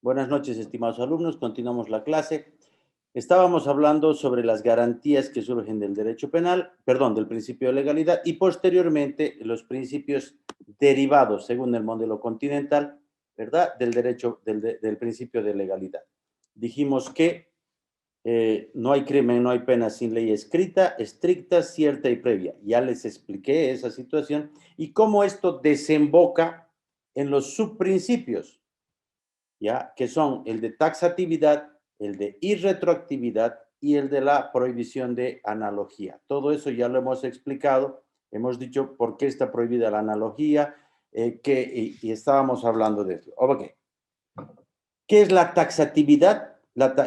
Buenas noches, estimados alumnos. Continuamos la clase. Estábamos hablando sobre las garantías que surgen del derecho penal, perdón, del principio de legalidad y posteriormente los principios derivados, según el modelo continental, ¿verdad? Del derecho, del principio de legalidad. Dijimos que no hay crimen, no hay pena sin ley escrita, estricta, cierta y previa. Ya les expliqué esa situación y cómo esto desemboca en los subprincipios, ¿ya? Que son el de taxatividad, el de irretroactividad y el de la prohibición de analogía. Todo eso ya lo hemos explicado, hemos dicho por qué está prohibida la analogía, y estábamos hablando de eso. Ok. ¿Qué es la taxatividad?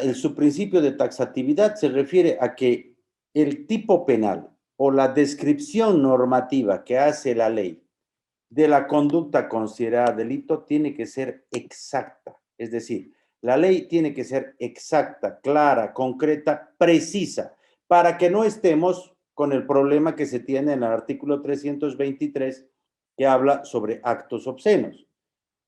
El subprincipio de taxatividad se refiere a que el tipo penal o la descripción normativa que hace la ley de la conducta considerada delito tiene que ser exacta. Es decir, la ley tiene que ser exacta, clara, concreta, precisa, para que no estemos con el problema que se tiene en el artículo 323 que habla sobre actos obscenos,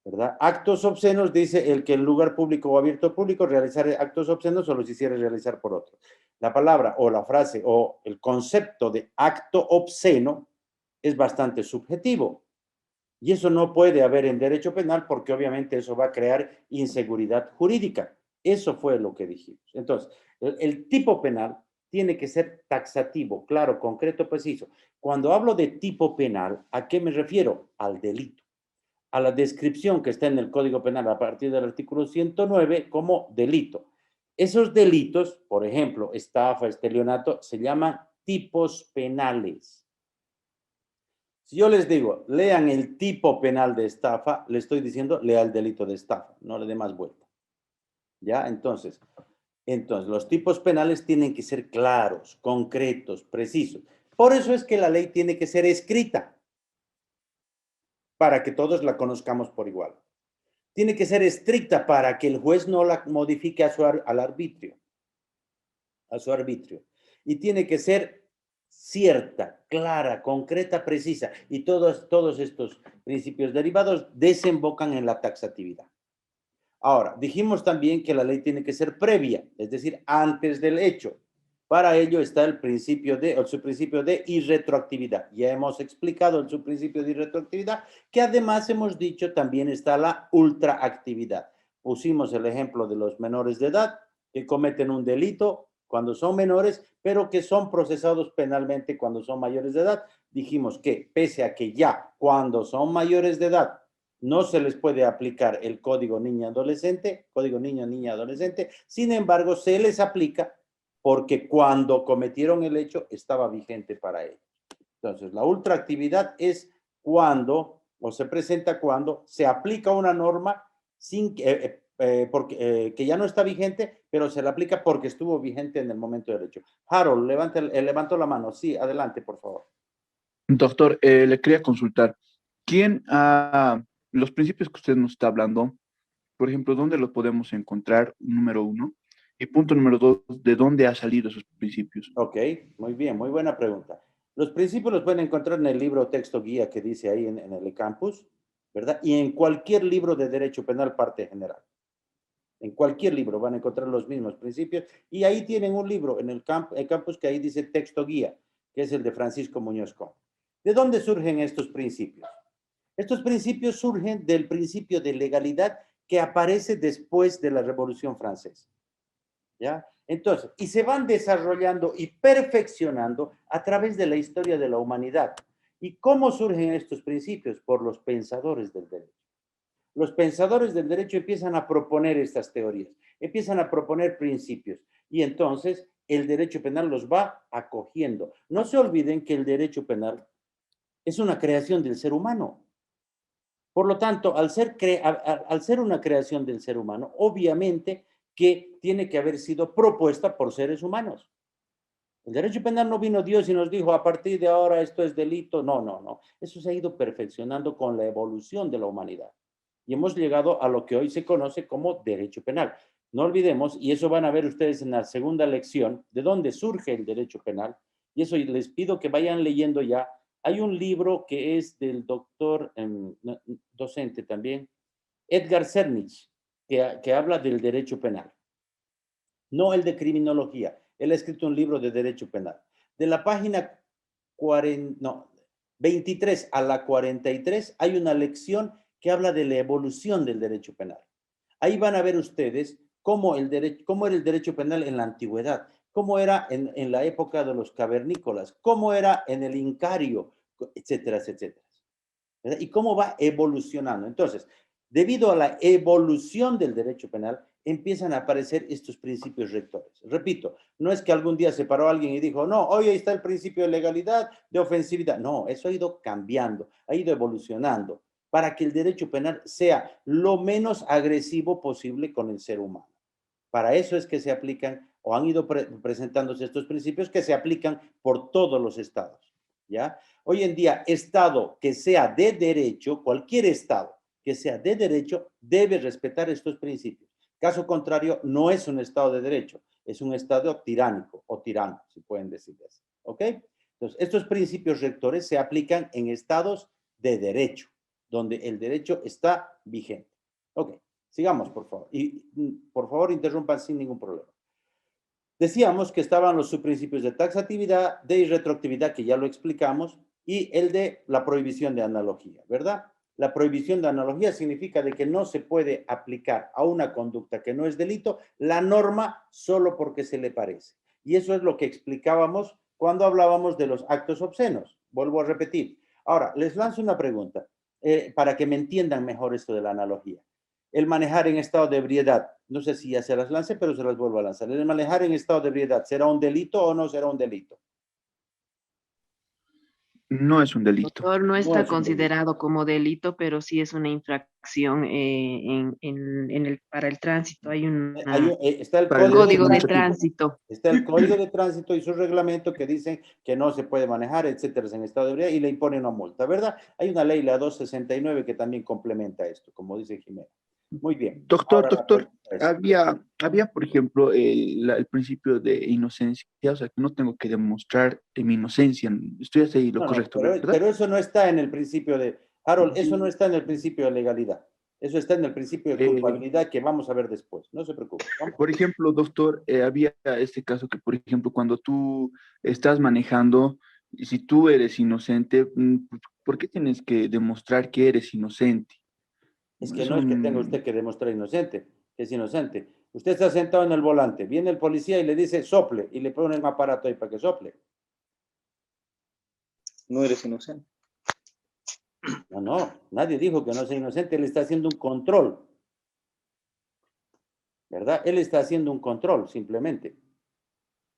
¿verdad? Actos obscenos dice el que en lugar público o abierto público realizar actos obscenos o los hiciera realizar por otro. La palabra o la frase o el concepto de acto obsceno es bastante subjetivo. Y eso no puede haber en derecho penal porque obviamente eso va a crear inseguridad jurídica. Eso fue lo que dijimos. Entonces, el tipo penal tiene que ser taxativo, claro, concreto, preciso. Cuando hablo de tipo penal, ¿a qué me refiero? Al delito, a la descripción que está en el Código Penal a partir del artículo 109 como delito. Esos delitos, por ejemplo, estafa, estelionato, se llaman tipos penales. Si yo les digo, lean el tipo penal de estafa, le estoy diciendo, lea el delito de estafa, no le dé más vuelta. ¿Ya? Entonces, los tipos penales tienen que ser claros, concretos, precisos. Por eso es que la ley tiene que ser escrita, para que todos la conozcamos por igual. Tiene que ser estricta para que el juez no la modifique al arbitrio, a su arbitrio. Y tiene que ser cierta, clara, concreta, precisa. Y todos estos principios derivados desembocan en la taxatividad. Ahora, dijimos también que la ley tiene que ser previa, es decir, antes del hecho. Para ello está el subprincipio de irretroactividad. Ya hemos explicado el subprincipio de irretroactividad, que además hemos dicho también está la ultraactividad. Pusimos el ejemplo de los menores de edad que cometen un delito cuando son menores, pero que son procesados penalmente cuando son mayores de edad. Dijimos que pese a que ya cuando son mayores de edad no se les puede aplicar el código niña-adolescente, código niño-niña-adolescente, sin embargo, se les aplica porque cuando cometieron el hecho estaba vigente para ellos. Entonces, la ultraactividad es cuando, o se presenta cuando, se aplica una norma sin, que ya no está vigente, pero se le aplica porque estuvo vigente en el momento del hecho. Harold, levantó la mano. Sí, adelante, por favor. Doctor, le quería consultar, los principios que usted nos está hablando, por ejemplo, ¿dónde los podemos encontrar? Número uno. Y punto número dos, ¿de dónde han salido esos principios? Ok, muy bien, muy buena pregunta. Los principios los pueden encontrar en el libro o texto guía que dice ahí en el campus, ¿verdad? Y en cualquier libro de Derecho Penal, parte general. En cualquier libro van a encontrar los mismos principios. Y ahí tienen un libro en el campus que ahí dice texto guía, que es el de Francisco Muñoz Con. ¿De dónde surgen estos principios? Estos principios surgen del principio de legalidad que aparece después de la Revolución Francesa. ¿Ya? Entonces, y se van desarrollando y perfeccionando a través de la historia de la humanidad. ¿Y cómo surgen estos principios? Por los pensadores del derecho. Los pensadores del derecho empiezan a proponer estas teorías, empiezan a proponer principios, y entonces el derecho penal los va acogiendo. No se olviden que el derecho penal es una creación del ser humano. Por lo tanto, al ser una creación del ser humano, obviamente que tiene que haber sido propuesta por seres humanos. El derecho penal no vino Dios y nos dijo, a partir de ahora esto es delito. No, no, no. Eso se ha ido perfeccionando con la evolución de la humanidad. Y hemos llegado a lo que hoy se conoce como derecho penal. No olvidemos, y eso van a ver ustedes en la segunda lección, de dónde surge el derecho penal. Y eso les pido que vayan leyendo ya. Hay un libro que es del doctor, docente también, Edgar Cernich. que habla del derecho penal, no el de criminología. Él ha escrito un libro de derecho penal. De la página 23 a la 43 hay una lección que habla de la evolución del derecho penal. Ahí van a ver ustedes cómo era el derecho penal en la antigüedad, cómo era en la época de los cavernícolas, cómo era en el Incario, etcétera, etcétera. ¿Verdad? Y cómo va evolucionando. Entonces, debido a la evolución del derecho penal, empiezan a aparecer estos principios rectores. Repito, no es que algún día se paró alguien y dijo, no, hoy ahí está el principio de legalidad, de ofensividad. No, eso ha ido cambiando, ha ido evolucionando para que el derecho penal sea lo menos agresivo posible con el ser humano. Para eso es que se aplican o han ido presentándose estos principios que se aplican por todos los estados. ¿Ya? Hoy en día, estado que sea de derecho, cualquier estado que sea de derecho, debe respetar estos principios. Caso contrario, no es un estado de derecho, es un estado tiránico o tirano, si pueden decir eso. ¿Ok? Entonces, estos principios rectores se aplican en estados de derecho, donde el derecho está vigente. Ok, sigamos, por favor. Y por favor, interrumpan sin ningún problema. Decíamos que estaban los subprincipios de taxatividad, de irretroactividad, que ya lo explicamos, y el de la prohibición de analogía, ¿verdad? La prohibición de analogía significa de que no se puede aplicar a una conducta que no es delito la norma solo porque se le parece. Y eso es lo que explicábamos cuando hablábamos de los actos obscenos. Vuelvo a repetir. Ahora, les lanzo una pregunta para que me entiendan mejor esto de la analogía. El manejar en estado de ebriedad, no sé si ya se las lance, pero se las vuelvo a lanzar. El manejar en estado de ebriedad, ¿será un delito o no será un delito? No es un delito. Doctor, no No está es un delito. considerado como delito, pero sí es una infracción para el tránsito. Hay un Está el Para el código derecho de código de tránsito. administrativo. tránsito. Está el código de tránsito y su reglamento que dicen que no se puede manejar, etcétera, en estado de ebriedad y le impone una multa, ¿verdad? Hay una ley, la 269, que también complementa esto, como dice Jimena. Muy bien. Doctor, Ahora la doctor, pregunta es, había, por ejemplo, el principio de inocencia, o sea, que no tengo que demostrar mi inocencia. Estoy así lo no, correcto, ¿verdad? pero eso no está en el principio de, Harold, eso no está en el principio de legalidad. Eso está en el principio de Eh, culpabilidad que vamos a ver después. No se preocupe. por ejemplo, doctor, había este caso que, por ejemplo, cuando tú estás manejando, y si tú eres inocente, ¿por qué tienes que demostrar que eres inocente? Es que Es no es que tenga un... usted que demostrar inocente, que es inocente. Usted está sentado en el volante, viene el policía y le dice sople y le pone un aparato ahí para que sople. No eres inocente. No, no, nadie dijo que no sea inocente, él está haciendo un control, ¿verdad? Él está haciendo un control simplemente,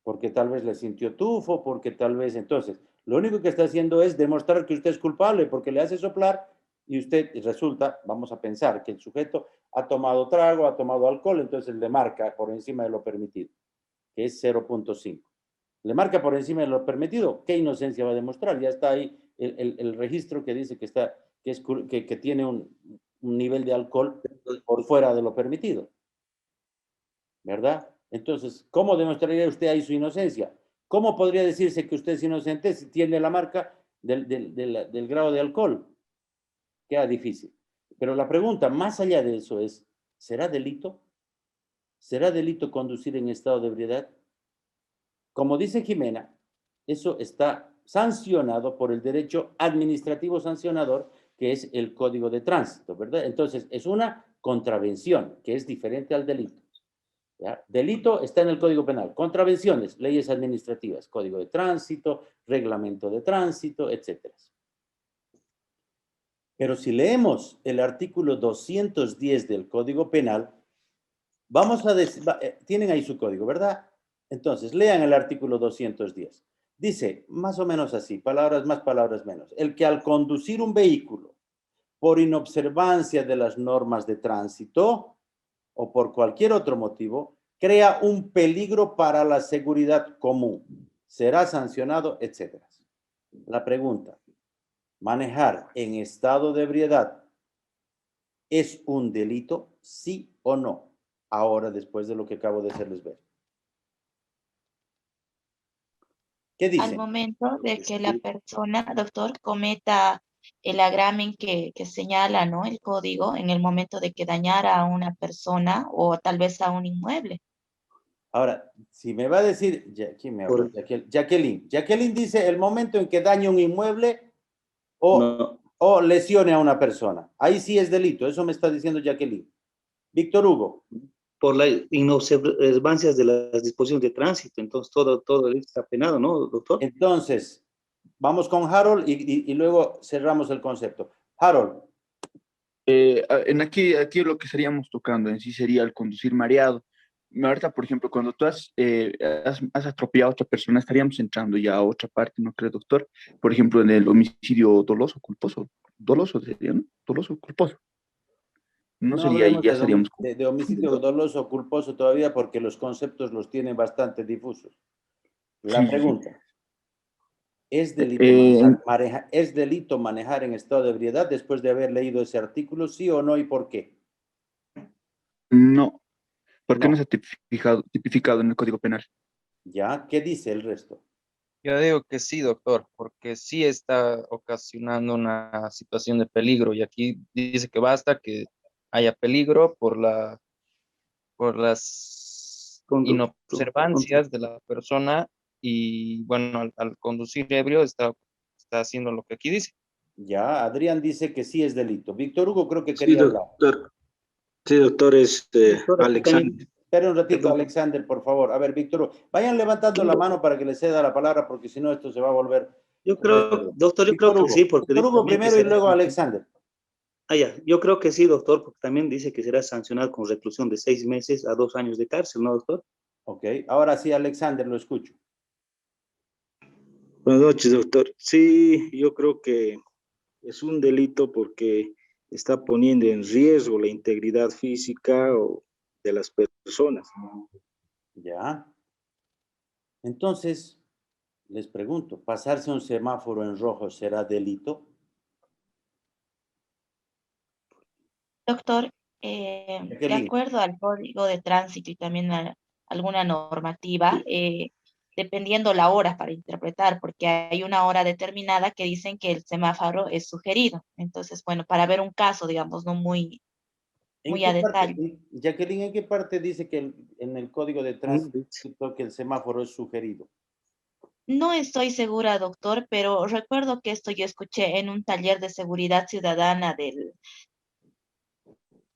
porque tal vez le sintió tufo, porque tal vez entonces, lo único que está haciendo es demostrar que usted es culpable porque le hace soplar y usted resulta, vamos a pensar, que el sujeto ha tomado trago, ha tomado alcohol, entonces le marca por encima de lo permitido, que es 0.5. Le marca por encima de lo permitido, ¿qué inocencia va a demostrar? Ya está ahí el registro que dice que, está, que tiene un nivel de alcohol por fuera de lo permitido, ¿verdad? Entonces, ¿cómo demostraría usted ahí su inocencia? ¿Cómo podría decirse que usted es inocente si tiene la marca del grado de alcohol? Queda difícil. Pero la pregunta más allá de eso es, ¿será delito? ¿Será delito conducir en estado de ebriedad? Como dice Jimena, eso está sancionado por el derecho administrativo sancionador, que es el Código de Tránsito, ¿verdad? Entonces, es una contravención, que es diferente al delito. ¿Ya? Delito está en el Código Penal. Contravenciones, leyes administrativas, Código de Tránsito, Reglamento de Tránsito, etcétera. Pero si leemos el artículo 210 del Código Penal, vamos a decir, tienen ahí su código, ¿verdad? Entonces, lean el artículo 210. Dice, más o menos así, palabras más, palabras menos. El que al conducir un vehículo por inobservancia de las normas de tránsito o por cualquier otro motivo, crea un peligro para la seguridad común, será sancionado, etcétera. La pregunta, ¿manejar en estado de ebriedad es un delito, sí o no? Ahora, después de lo que acabo de hacerles ver. ¿Qué Al dicen? momento de que la persona, doctor, cometa el agramen que señala, ¿no? El código en el momento de que dañara a una persona o tal vez a un inmueble. Ahora, si me va a decir, ¿quién me habló? Por- Jacqueline. Jacqueline dice el momento en que daña un inmueble o, No, o lesione a una persona. Ahí sí es delito, eso me está diciendo Jacqueline. Víctor Hugo. por las inobservancias de las disposiciones de tránsito, entonces todo está penado, ¿no, doctor? Entonces, vamos con Harold y luego cerramos el concepto. Harold. Aquí lo que estaríamos tocando en sí sería el conducir mareado. Ahorita, por ejemplo, cuando tú has atropellado a otra persona, estaríamos entrando ya a otra parte, ¿no cree, doctor? Por ejemplo, en el homicidio doloso, culposo. Doloso sería, ¿no? Doloso, culposo. No No sería ahí, hablemos ya estaríamos. de homicidio doloso o culposo todavía porque los conceptos los tienen bastante difusos. La Sí, sí, sí. pregunta, ¿es delito Eh, ¿es delito manejar en estado de ebriedad después de haber leído ese artículo, sí o no y por qué? no, ¿por qué no No. está tipificado en el Código Penal? ¿Ya? ¿Qué dice el resto? Yo digo que sí, doctor, porque sí está ocasionando una situación de peligro y aquí dice que basta que haya peligro por las inobservancias de la persona y bueno, al conducir ebrio está haciendo lo que aquí dice. Ya, Adrián dice que sí es delito. Víctor Hugo creo que Sí, quería hablar. doctor. Sí, doctor, Doctor, aquí Alexander. también, Espera un ratito, perdón. Alexander, por favor. A ver, Víctor Hugo, vayan levantando la mano para que le ceda la palabra, porque si no esto se va a volver. Yo creo, doctor, yo creo Víctor que sí, Hugo. porque Víctor dice Hugo también que primero y será luego sancionado. Alexander. Ah, ya, yo creo que sí, doctor, porque también dice que será sancionado con reclusión de 6 meses a 2 años de cárcel, ¿no, doctor? Ok, ahora sí, Alexander, lo escucho. Buenas noches, doctor. Sí, yo creo que es un delito porque está poniendo en riesgo la integridad física de las personas. Ya. Entonces, les pregunto, ¿pasarse un semáforo en rojo será delito? Doctor, de Jacqueline. acuerdo al Código de Tránsito y también a alguna normativa, dependiendo la hora para interpretar, porque hay una hora determinada que dicen que el semáforo es sugerido. Entonces, bueno, para ver un caso, digamos, no muy, ¿En muy qué a parte, detalle. Jacqueline, en qué parte dice que en el código de tránsito que el semáforo es sugerido? No estoy segura, doctor, pero recuerdo que esto yo escuché en un taller de seguridad ciudadana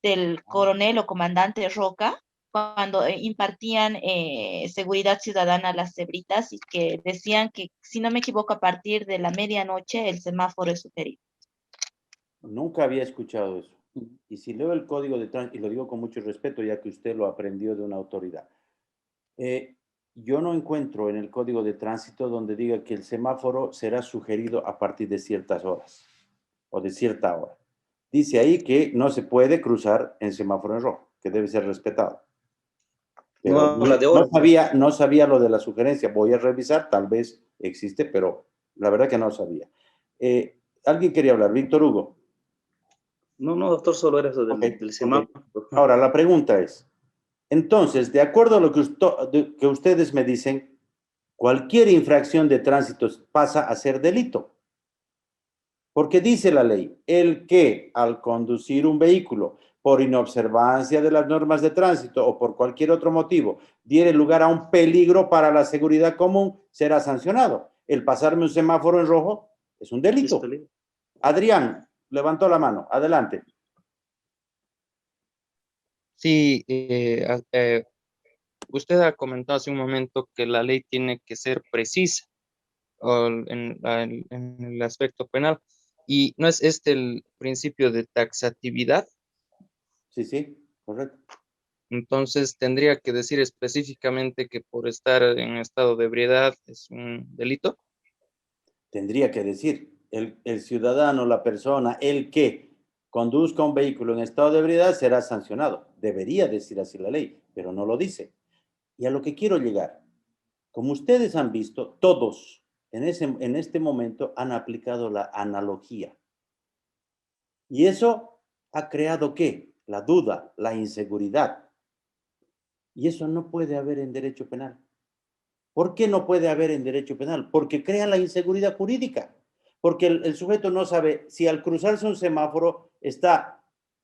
del coronel o comandante Roca, cuando impartían seguridad ciudadana a las cebritas y que decían que, si no me equivoco, a partir de la medianoche el semáforo es sugerido. Nunca había escuchado eso. Y si leo el código de tránsito, y lo digo con mucho respeto, ya que usted lo aprendió de una autoridad, yo no encuentro en el código de tránsito donde diga que el semáforo será sugerido a partir de ciertas horas o de cierta hora. Dice ahí que no se puede cruzar en semáforo en rojo, que debe ser respetado. No Pero habla de horas. no sabía lo de la sugerencia. Voy a revisar, tal vez existe, pero la verdad que no sabía. ¿Alguien quería hablar? Víctor Hugo. No, no, doctor, solo era eso Ok, del semáforo. Ahora, la pregunta es, entonces, de acuerdo a lo que ustedes me dicen, cualquier infracción de tránsito pasa a ser delito. Porque dice la ley, el que al conducir un vehículo por inobservancia de las normas de tránsito o por cualquier otro motivo diere lugar a un peligro para la seguridad común, será sancionado. El pasarme un semáforo en rojo es un delito. Adrián levantó la mano. Adelante. Sí, usted ha comentado hace un momento que la ley tiene que ser precisa en el aspecto penal. ¿Y no es este el principio de taxatividad? Sí, sí, correcto. Entonces tendría que decir específicamente que por estar en estado de ebriedad es un delito. Tendría que decir, el ciudadano, la persona, el que conduzca un vehículo en estado de ebriedad será sancionado. Debería decir así la ley, pero no lo dice. Y a lo que quiero llegar, como ustedes han visto, todos en este momento han aplicado la analogía. Y eso ha creado ¿qué? La duda, la inseguridad. Y eso no puede haber en derecho penal. ¿Por qué no puede haber en derecho penal? Porque crea la inseguridad jurídica. Porque el sujeto no sabe si al cruzarse un semáforo está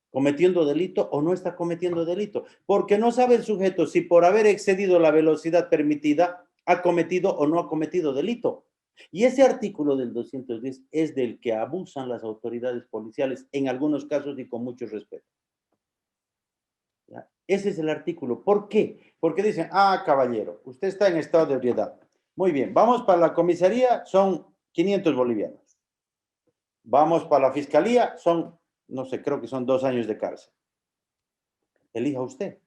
cometiendo delito o no está cometiendo delito. Porque no sabe el sujeto si por haber excedido la velocidad permitida ha cometido o no ha cometido delito. Y ese artículo del 210 es del que abusan las autoridades policiales en algunos casos y con mucho respeto. ¿Ya? Ese es el artículo. ¿Por qué? Porque dicen, caballero, usted está en estado de ebriedad. Muy bien, vamos para la comisaría, son 500 bolivianos. Vamos para la fiscalía, son, no sé, creo que son 2 años de cárcel. Elija usted.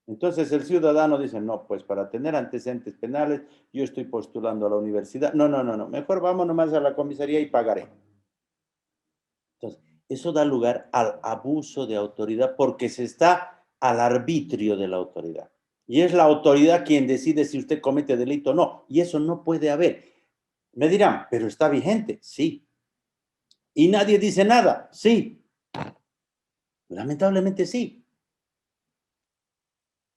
Entonces el ciudadano dice, no, pues para tener antecedentes penales, yo estoy postulando a la universidad. No, mejor vamos nomás a la comisaría y pagaré. Entonces, eso da lugar al abuso de autoridad porque se está al arbitrio de la autoridad. Y es la autoridad quien decide si usted comete delito o no. Y eso no puede haber. Me dirán, pero está vigente. Sí. ¿Y nadie dice nada? Sí. Lamentablemente sí.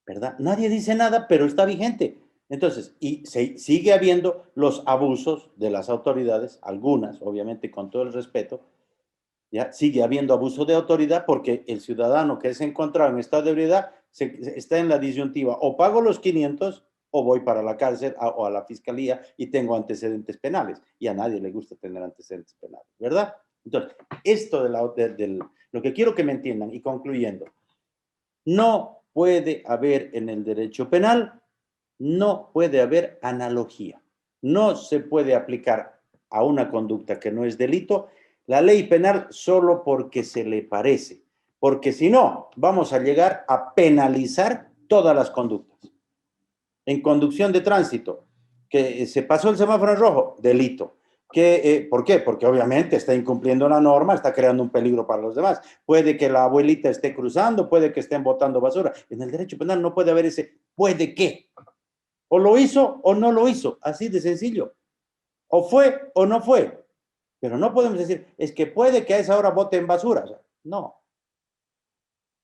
¿Verdad? Nadie dice nada, pero está vigente. Entonces, y sigue habiendo los abusos de las autoridades, algunas, obviamente con todo el respeto, ¿ya? Sigue habiendo abuso de autoridad porque el ciudadano que es encontrado en estado de ebriedad está en la disyuntiva, o pago los 500 o voy para la cárcel o a la fiscalía y tengo antecedentes penales. Y a nadie le gusta tener antecedentes penales, ¿verdad? Entonces, esto lo que quiero que me entiendan y concluyendo, no puede haber en el derecho penal, no puede haber analogía. No se puede aplicar a una conducta que no es delito la ley penal solo porque se le parece, porque si no, vamos a llegar a penalizar todas las conductas. En conducción de tránsito, que se pasó el semáforo en rojo, delito. ¿Por qué? Porque obviamente está incumpliendo la norma, está creando un peligro para los demás. Puede que la abuelita esté cruzando, puede que estén botando basura. En el derecho penal no puede haber ese puede que. O lo hizo o no lo hizo, así de sencillo. O fue o no fue. Pero no podemos decir, es que puede que a esa hora boten basura. O sea, no.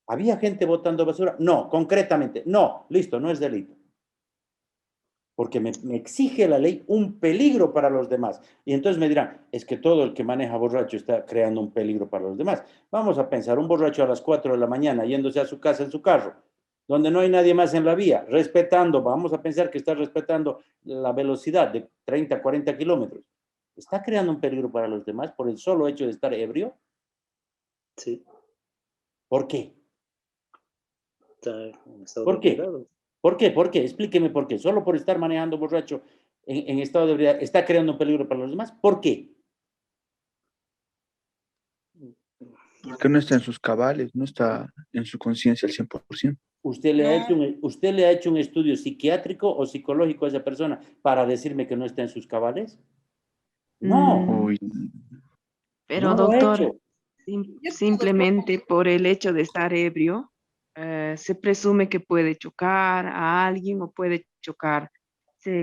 ¿Había gente botando basura? No, concretamente. No, listo, no es delito. Porque me exige la ley un peligro para los demás. Y entonces me dirán, es que todo el que maneja borracho está creando un peligro para los demás. Vamos a pensar, un borracho a las 4 de la mañana yéndose a su casa en su carro, donde no hay nadie más en la vía, respetando, vamos a pensar que está respetando la velocidad de 30, 40 kilómetros. ¿Está creando un peligro para los demás por el solo hecho de estar ebrio? Sí. ¿Por qué? Está en estado ¿Por de qué? ebriedad. ¿Por qué? ¿Por qué? Explíqueme por qué. Solo por estar manejando borracho en estado de ebriedad está creando un peligro para los demás. ¿Por qué? Porque no está en sus cabales, no está en su conciencia al 100%. ¿Usted le ha hecho un estudio psiquiátrico o psicológico a esa persona para decirme que no está en sus cabales? No, Uy, Pero no lo ha doctor, hecho. simplemente por el hecho de estar ebrio, se presume que puede chocar a alguien o puede chocarse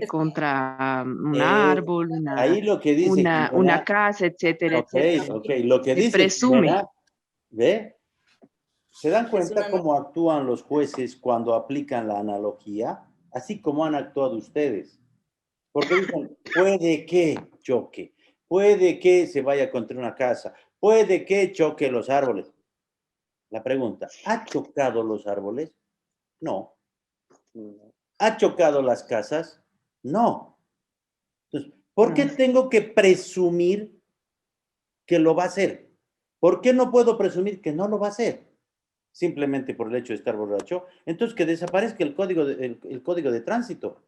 contra un árbol, Ahí lo que dice una Jimena, casa, etcétera, ok, etcétera. lo que Se dice presume. Jimena, ¿ve? ¿Se dan cuenta cómo actúan los jueces cuando aplican la analogía? Así como han actuado ustedes. Porque dicen, puede que choque, puede que se vaya contra una casa, puede que choque los árboles. La pregunta, ¿ha chocado los árboles? No. ¿Ha chocado las casas? No. Entonces, ¿por qué No. tengo que presumir que lo va a hacer? ¿Por qué no puedo presumir que no lo va a hacer? Simplemente por el hecho de estar borracho. Entonces, que desaparezca el código de tránsito.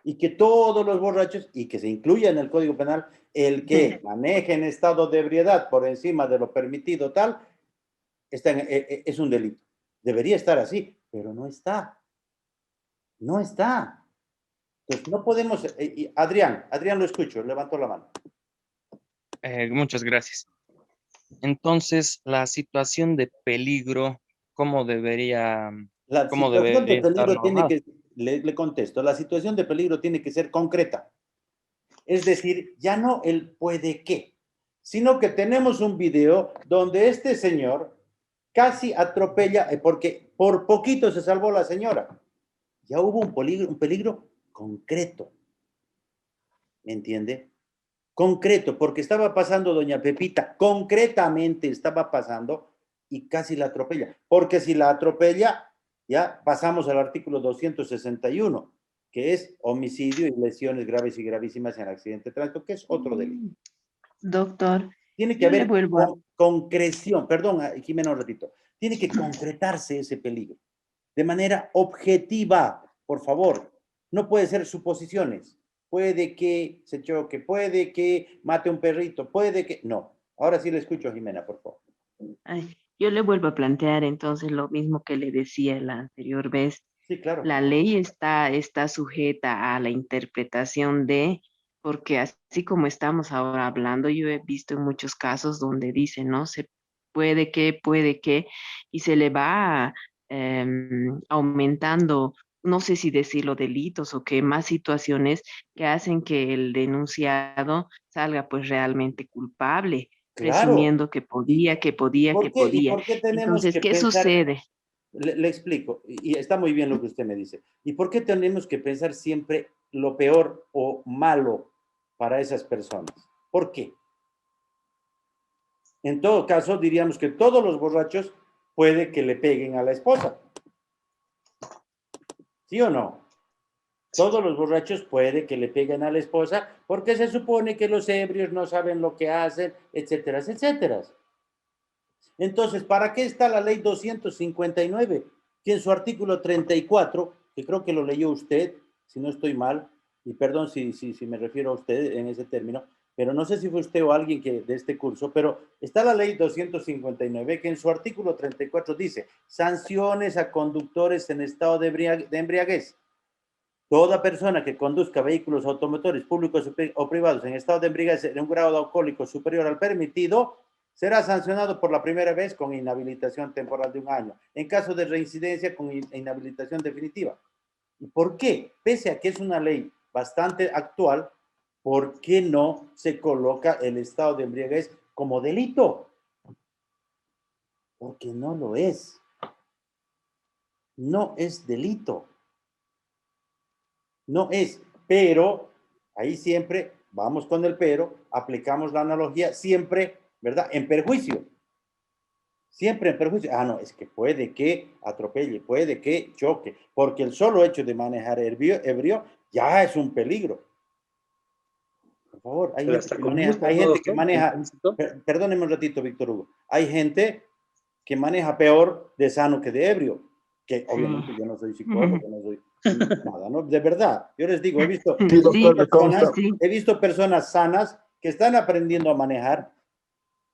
Y que todos los borrachos, y que se incluya en el Código Penal, el que maneje en estado de ebriedad por encima de lo permitido tal, es un delito. Debería estar así, pero no está. No está. Entonces, no podemos... Adrián, lo escucho, levantó la mano. Muchas gracias. Entonces, la situación de peligro, ¿cómo debería, La cómo situación de debería estar peligro tiene normal? que... Le contesto, la situación de peligro tiene que ser concreta. Es decir, ya no el puede que, sino que tenemos un video donde este señor casi atropella, porque por poquito se salvó la señora. Ya hubo un peligro concreto. ¿Me entiende? concreto, porque estaba pasando doña Pepita, concretamente estaba pasando y casi la atropella. Porque si la atropella, ya pasamos al artículo 261, que es homicidio y lesiones graves y gravísimas en accidente de tránsito, que es otro delito. Doctor, Tiene que yo le haber vuelvo a... concreción, perdón, Jimena, un ratito. Tiene que concretarse ese peligro de manera objetiva, por favor. No puede ser suposiciones. Puede que se choque, puede que mate un perrito, puede que... No. Ahora sí le escucho, Jimena, por favor. Ay, yo le vuelvo a plantear entonces lo mismo que le decía la anterior vez. Sí, claro. La ley está sujeta a la interpretación de, porque así como estamos ahora hablando, yo he visto en muchos casos donde dice, ¿no? Se puede que, y se le va aumentando, no sé si decirlo delitos o qué, más situaciones que hacen que el denunciado salga pues realmente culpable, Claro. presumiendo que podía, que podía, que ¿Y podía. por qué tenemos Entonces, que ¿qué pensar? sucede? Le explico, y está muy bien lo que usted me dice. ¿Y por qué tenemos que pensar siempre lo peor o malo para esas personas? ¿Por qué? En todo caso, diríamos que todos los borrachos puede que le peguen a la esposa. ¿Sí o no? Todos los borrachos puede que le peguen a la esposa porque se supone que los ebrios no saben lo que hacen, etcétera, etcétera. Entonces, ¿para qué está la ley 259? Que en su artículo 34, que creo que lo leyó usted, si no estoy mal, y perdón si me refiero a usted en ese término, pero no sé si fue usted o alguien de este curso, pero está la ley 259 que en su artículo 34 dice, sanciones a conductores en estado de embriaguez. Toda persona que conduzca vehículos automotores públicos o privados en estado de embriaguez en un grado alcohólico superior al permitido, será sancionado por la primera vez con inhabilitación temporal de 1 año. En caso de reincidencia, con inhabilitación definitiva. ¿Y por qué? Pese a que es una ley bastante actual, ¿por qué no se coloca el estado de embriaguez como delito? Porque no lo es. No es delito. No es, pero ahí siempre vamos con el pero, aplicamos la analogía siempre, ¿verdad? En perjuicio. Siempre en perjuicio. Ah, no, es que puede que atropelle, puede que choque, porque el solo hecho de manejar ebrio ya es un peligro. Por favor, hay Pero gente hasta que con maneja, multas, hay ¿no, gente que doctor? En maneja, tránsito. perdóneme un ratito, Víctor Hugo, hay gente que maneja peor de sano que de ebrio, que obviamente yo no soy psicólogo, no soy nada, ¿no? De verdad, yo les digo, Sí, Sí, doctor, me consta. sí. he visto personas sanas que están aprendiendo a manejar,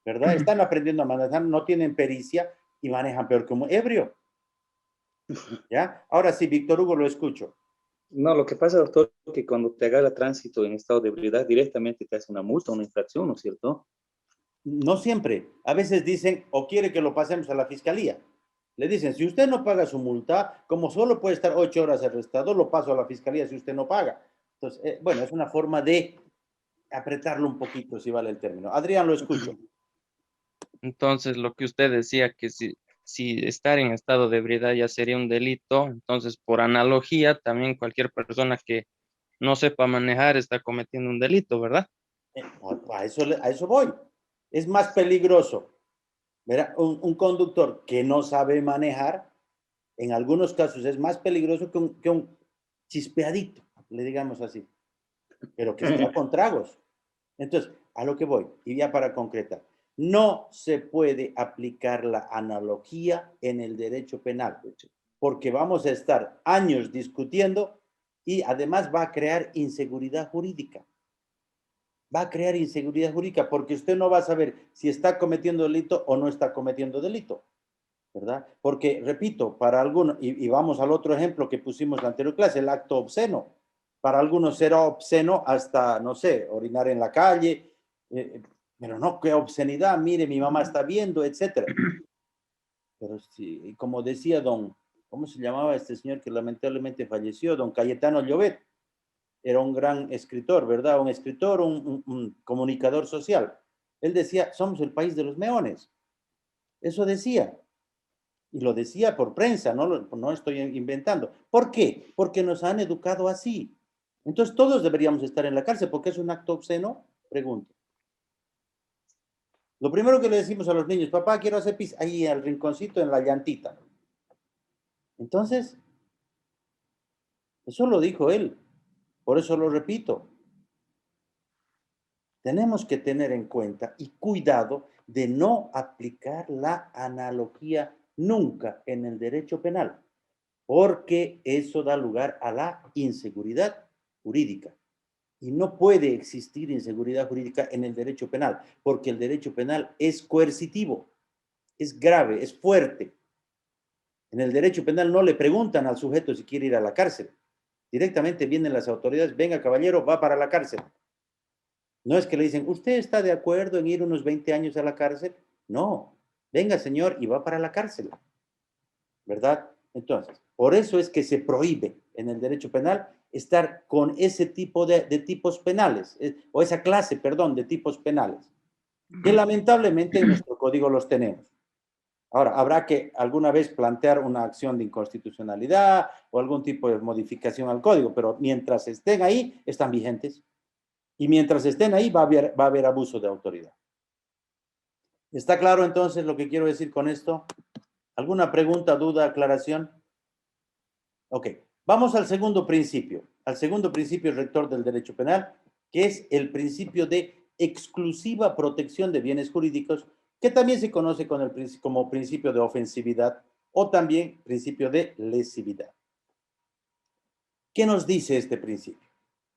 ¿verdad? Están aprendiendo a manejar, no tienen pericia y manejan peor que un ebrio, ¿ya? Ahora sí, Víctor Hugo, lo escucho. No, lo que pasa, doctor, es que cuando te agarra tránsito en estado de ebriedad, directamente te hace una multa, una infracción, ¿no es cierto? No siempre. A veces dicen, o quiere que lo pasemos a la fiscalía. Le dicen, si usted no paga su multa, como solo puede estar 8 horas arrestado, lo paso a la fiscalía si usted no paga. Entonces, bueno, es una forma de apretarlo un poquito, si vale el término. Adrián, lo escucho. Entonces, lo que usted decía, que si estar en estado de ebriedad ya sería un delito, entonces, por analogía, también cualquier persona que no sepa manejar está cometiendo un delito, ¿verdad? A eso voy. Es más peligroso, ¿verdad? Un conductor que no sabe manejar, en algunos casos es más peligroso que un chispeadito, le digamos así, pero que está con tragos. Entonces, a lo que voy, y ya para concretar, no se puede aplicar la analogía en el derecho penal, porque vamos a estar años discutiendo y además va a crear inseguridad jurídica. Va a crear inseguridad jurídica porque usted no va a saber si está cometiendo delito o no está cometiendo delito, ¿verdad? Porque, repito, para algunos, y vamos al otro ejemplo que pusimos en la anterior clase, el acto obsceno. Para algunos será obsceno hasta, no sé, orinar en la calle, pero no, qué obscenidad, mire, mi mamá está viendo, etcétera. Pero sí, como decía ¿cómo se llamaba este señor que lamentablemente falleció? Don Cayetano Llobet. Era un gran escritor, ¿verdad? Un escritor, un comunicador social. Él decía, somos el país de los meones. Eso decía. Y lo decía por prensa, no estoy inventando. ¿Por qué? Porque nos han educado así. Entonces todos deberíamos estar en la cárcel porque es un acto obsceno. Pregunto. Lo primero que le decimos a los niños, papá, quiero hacer pis, ahí al rinconcito, en la llantita. Entonces, eso lo dijo él. Por eso lo repito. Tenemos que tener en cuenta y cuidado de no aplicar la analogía nunca en el derecho penal, porque eso da lugar a la inseguridad jurídica. Y no puede existir inseguridad jurídica en el derecho penal, porque el derecho penal es coercitivo, es grave, es fuerte. En el derecho penal no le preguntan al sujeto si quiere ir a la cárcel. Directamente vienen las autoridades, venga caballero, va para la cárcel. No es que le dicen, ¿usted está de acuerdo en ir unos 20 años a la cárcel? No, venga señor y va para la cárcel. ¿Verdad? Entonces, por eso es que se prohíbe en el derecho penal estar con ese tipo de tipos penales, o esa clase, perdón, de tipos penales, que lamentablemente en nuestro código los tenemos. Ahora, habrá que alguna vez plantear una acción de inconstitucionalidad o algún tipo de modificación al código, pero mientras estén ahí, están vigentes. Y mientras estén ahí, va a haber abuso de autoridad. ¿Está claro entonces lo que quiero decir con esto? ¿Alguna pregunta, duda, aclaración? Ok, vamos al segundo principio rector del derecho penal, que es el principio de exclusiva protección de bienes jurídicos, que también se conoce como principio de ofensividad o también principio de lesividad. ¿Qué nos dice este principio?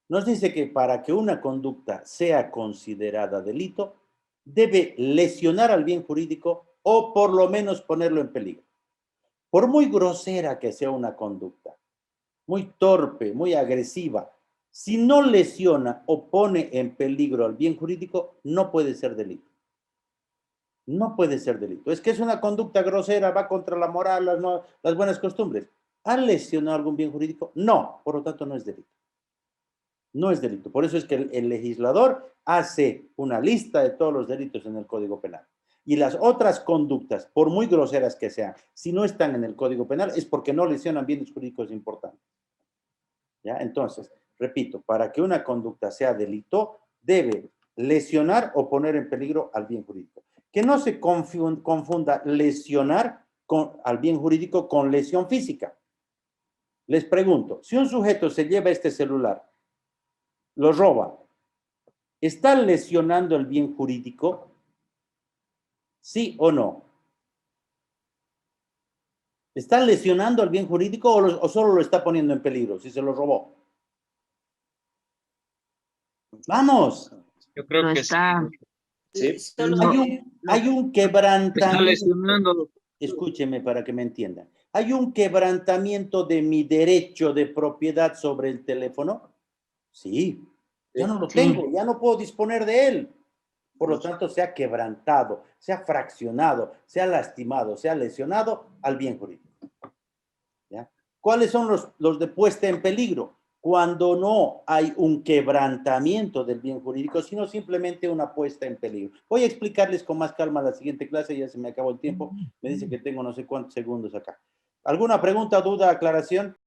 Nos dice que para que una conducta sea considerada delito, debe lesionar al bien jurídico o por lo menos ponerlo en peligro. Por muy grosera que sea una conducta, muy torpe, muy agresiva, si no lesiona o pone en peligro al bien jurídico, no puede ser delito. No puede ser delito. Es que es una conducta grosera, va contra la moral, las buenas costumbres. ¿Ha lesionado algún bien jurídico? No, por lo tanto no es delito. No es delito. Por eso es que el legislador hace una lista de todos los delitos en el Código Penal. Y las otras conductas, por muy groseras que sean, si no están en el Código Penal, es porque no lesionan bienes jurídicos importantes. ¿Ya? Entonces, repito, para que una conducta sea delito, debe lesionar o poner en peligro al bien jurídico. Que no se confunda lesionar al bien jurídico con lesión física. Les pregunto, si un sujeto se lleva este celular, lo roba, ¿está lesionando el bien jurídico? ¿Sí o no? ¿Está lesionando el bien jurídico o solo lo está poniendo en peligro si se lo robó? ¡Vamos! Yo creo No que está. sí. Hay un quebrantamiento. Está lesionando. Escúcheme para que me entiendan. ¿Hay un quebrantamiento de mi derecho de propiedad sobre el teléfono? Sí. Ya no lo tengo, ya no puedo disponer de él. Por lo tanto, se ha quebrantado, se ha fraccionado, se ha lastimado, se ha lesionado al bien jurídico. ¿Ya? ¿Cuáles son los de puesta en peligro? Cuando no hay un quebrantamiento del bien jurídico, sino simplemente una puesta en peligro. Voy a explicarles con más calma la siguiente clase, ya se me acabó el tiempo. Me dice que tengo no sé cuántos segundos acá. ¿Alguna pregunta, duda, aclaración?